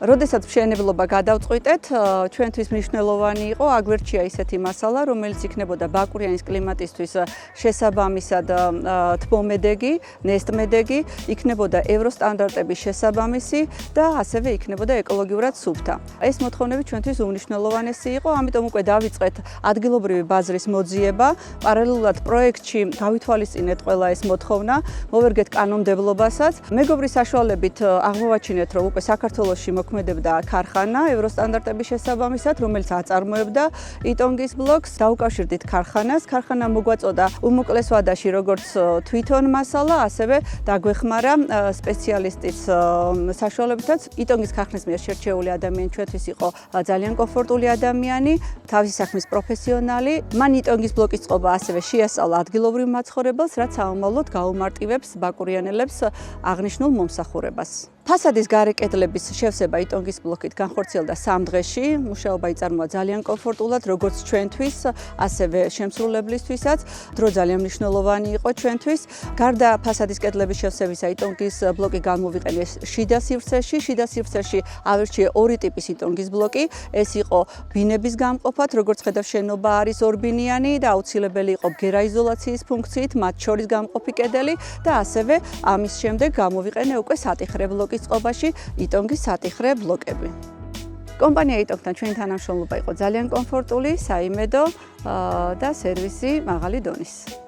როდესაც მშენებლობა გადავწყვიტეთ, ჩვენთვის მნიშვნელოვანი იყო აგვერჩია ისეთი მასალა, რომელიც იქნებოდა ბაკურიანის კლიმატისთვის შესაბამისად თბომედეგი, ნესტმედეგი, იქნებოდა ევროსტანდარტების შესაბამისი და ასევე იქნებოდა ეკოლოგიურად სუფთა. ეს მოთხოვნები ჩვენთვის უმნიშვნელოვანესი იყო, ამიტომ უკვე დავიწყეთ ადგილობრივი ბაზრის მოძიება, პარალელურად პროექტში გავითვალისწინეთ ყველა ეს მოთხოვნა, მოვერგეთ კანონმდებლობასაც. მეგობრის საშუალებით აღმოვაჩინეთ, რომ უკვე საქართველოში მოქმედებდა ქარხანა ევროსტანდარტების შესაბამისად, რომელიც აწარმოებდა იტონგის ბლოკს. დაუკავშირდით ქარხანას. ქარხანა მოგვაწოდა უმოკლეს ვადაში როგორც თვითონ მასალა, ასევე დაგვეხმარა სპეციალისტის საშუალებითაც. იტონგის ქარხნის მიერ შერჩეული ადამიანი ჩვენთვის იყო ძალიან კომფორტული ადამიანი, თავისი საქმის პროფესიონალი. მან იტონგის ბლოკის წყობა ასევე შეასწავლა ადგილობრივ მაცხოვრებელს, რაც საომავლოდ გაუმარტივებს ბაკურიანელებს აღნიშნულ მომსახურებას. ფასადის გარე კედლების შევსება იტონგის ბლოკით განხორციელდა 3 დღეში. მუშაობა იწარმოა ძალიან კომფორტულად, როგორც ჩვენთვის, ასევე შემსრულებლისთვისაც. დრო ძალიან მნიშვნელოვანი იყო ჩვენთვის. გარდა ფასადის კედლების შევსებისა, იტონგის ბლოკი გამოვიყენეს შიდა სივრცეში. შიდა სივრცეში ავირჩიე 2 ტიპის იტონგის ბლოკი. ეს იყო ბინების გამყოფად, როგორც ხედავ შენობა არის ორბინიანი და აუცილებელი იყო ბგერაიზოლაციის ფუნქციით, მათ შორის გამყოფი კედელი და ასევე ამის შემდეგ გამოვიყენე უკვე სატიხრე ბლოკი წყობაში იტონგის სატიხრე ბლოკები. კომპანია იტონგთან ჩვენი თანამშრომლობა იყო ძალიან კომფორტული, საიმედო და სერვისი მაღალი დონის.